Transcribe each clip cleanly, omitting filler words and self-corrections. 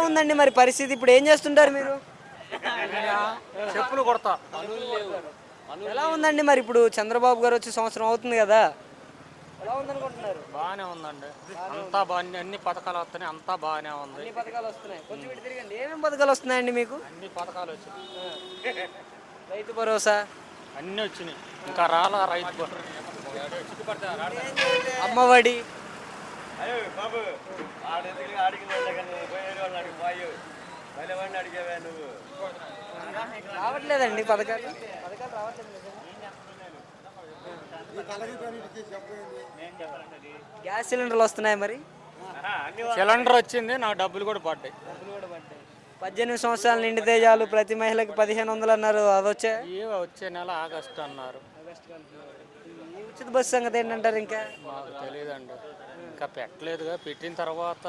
ఉందండి మరి పరిస్థితి? ఇప్పుడు ఏం చేస్తుంటారు మీరు? చెప్పులు కొడతా. ఎలా ఉందండి మరి? ఇప్పుడు చంద్రబాబు గారు వచ్చి సంవత్సరం అవుతుంది కదా, ఎలా ఉందనుకుంటున్నారు? బాగానే ఉందండి. అంతా బాగా అన్ని పథకాలు వస్తున్నాయి. అంతా బాగానే ఉంది. అన్ని పథకాలు వస్తున్నాయి. కొంచెం ఇటు తిరగండి. ఏమేమి పథకాలు వస్తున్నాయండి మీకు? అన్ని పథకాలు వచ్చినాయి. రైతు భరోసా, అన్నీ వచ్చినాయి. ఇంకా రాలా రైతు అమ్మఒడి, రావట్లేదండి పథకాలు. పథకాలు రావట్లేదు కదా. గ్యాస్ సిలిండర్లు వస్తున్నాయి మరి? సిలిండర్ వచ్చింది. నాకు డబ్బులు కూడా పడ్డాయి. 18 సంవత్సరాలు నిండితే చాలు ప్రతి మహిళకి 1500 అన్నారు, అది వచ్చా? వచ్చే నెల ఆగస్టు అన్నారు. ఈ ఉచిత బస్సు సంగతి ఏంటంటారు? ఇంకా మాకు తెలియదండి. ఇంకా పెట్టలేదుగా. పెట్టిన తర్వాత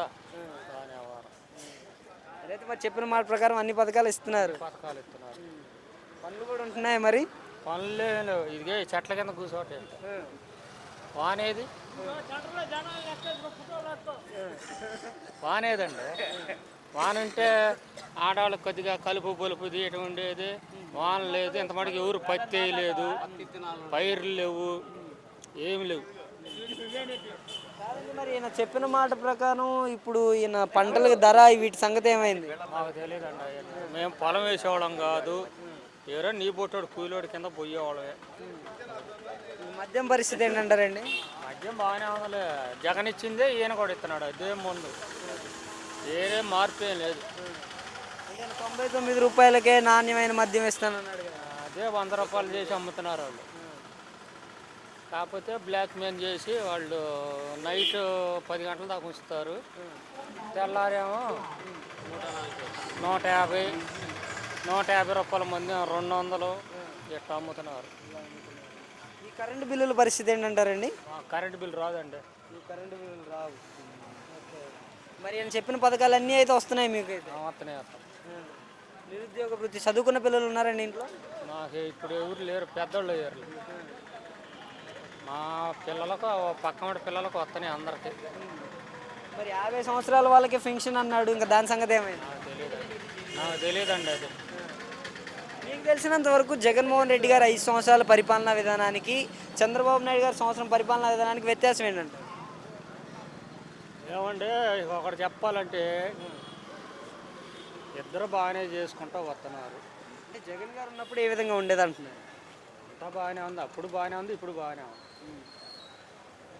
అదైతే మరి చెప్పిన మాట ప్రకారం అన్ని పథకాలు ఇస్తున్నారు. పథకాలు ఇస్తున్నారు. పనులు కూడా ఉంటున్నాయి మరి? పనులే ఇదిగే చెట్ల కింద కూర్చోటే వానేది వానేదండి. వాన ఉంటే ఆడవాళ్ళకి కొద్దిగా కలుపు పొలుపు తీయటం ఉండేది. వాన లేదు. ఇంత మటుకు ఎవరు పత్తి లేదు, పైర్లు లేవు, ఏమి లేవు. మరి ఈయన చెప్పిన మాట ప్రకారం ఇప్పుడు ఈయన పంటలకు ధర వీటి సంగతి ఏమైంది? మాకు తెలియదండి. మేము పొలం వేసేవాళ్ళం కాదు. ఎవరో నీ బొట్టోడు కూలోడి కింద పోయేవాళ్ళమే. మద్యం పరిస్థితి ఏంటంటారండి? మద్యం బాగానే ఉందిలే. జగన్ ఇచ్చిందే ఈయన కూడా ఇస్తున్నాడు. అదే ముందు వేరే మార్పు ఏం లేదు. 99 రూపాయలకే నాణ్యమైన మద్యం ఇస్తానన్నాడు కదా. అదే 100 రూపాయలు చేసి అమ్ముతున్నారు వాళ్ళు. కాకపోతే బ్లాక్ మెయిల్ చేసి వాళ్ళు నైట్ 10 గంటల దాకా ఉంచుతారు. తెల్లారేమో 150 రూపాయల మంది 200 ఇట్లా అమ్ముతున్నారు. ఈ కరెంటు బిల్లుల పరిస్థితి ఏంటంటారండి? కరెంటు బిల్లు రాదండి. ఈ కరెంటు బిల్లులు రావు. మరి ఆయన చెప్పిన పథకాలు అన్నీ అయితే వస్తున్నాయి మీకు? అయితే వస్తున్నాయి. నిరుద్యోగ వృత్తి, చదువుకున్న పిల్లలు ఉన్నారండి ఇంట్లో? నాకు ఇప్పుడు ఎవరు లేరు. పెద్దోళ్ళు లేరు. మా పిల్లలకు పక్కన పిల్లలకు వస్తున్నాయి అందరికి. మరి 50 సంవత్సరాల వాళ్ళకి పెన్షన్ అన్నాడు, ఇంకా దాని సంగతి ఏమైంది? నాకు తెలియదండి. అది మీకు తెలిసినంత వరకు జగన్మోహన్ రెడ్డి గారు 5 సంవత్సరాల పరిపాలనా విధానానికి, చంద్రబాబు నాయుడు గారు సంవత్సరం పరిపాలనా విధానానికి వ్యత్యాసం ఏంటంటే? ఏమంటే ఒకటి చెప్పాలంటే ఇద్దరు బాగానే చేసుకుంటూ వస్తున్నారు. అంటే జగన్ గారు ఉన్నప్పుడు ఏ విధంగా ఉండేది అంటున్నారు? అంతా బాగానే ఉంది. అప్పుడు బాగానే ఉంది. ఇప్పుడు బాగానే ఉంది.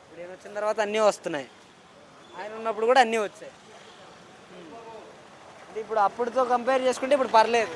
ఇప్పుడు ఏమి వచ్చిన తర్వాత అన్నీ వస్తున్నాయి. ఆయన ఉన్నప్పుడు కూడా అన్నీ వచ్చాయి. అంటే ఇప్పుడు అప్పుడుతో కంపేర్ చేసుకుంటే ఇప్పుడు పర్లేదు.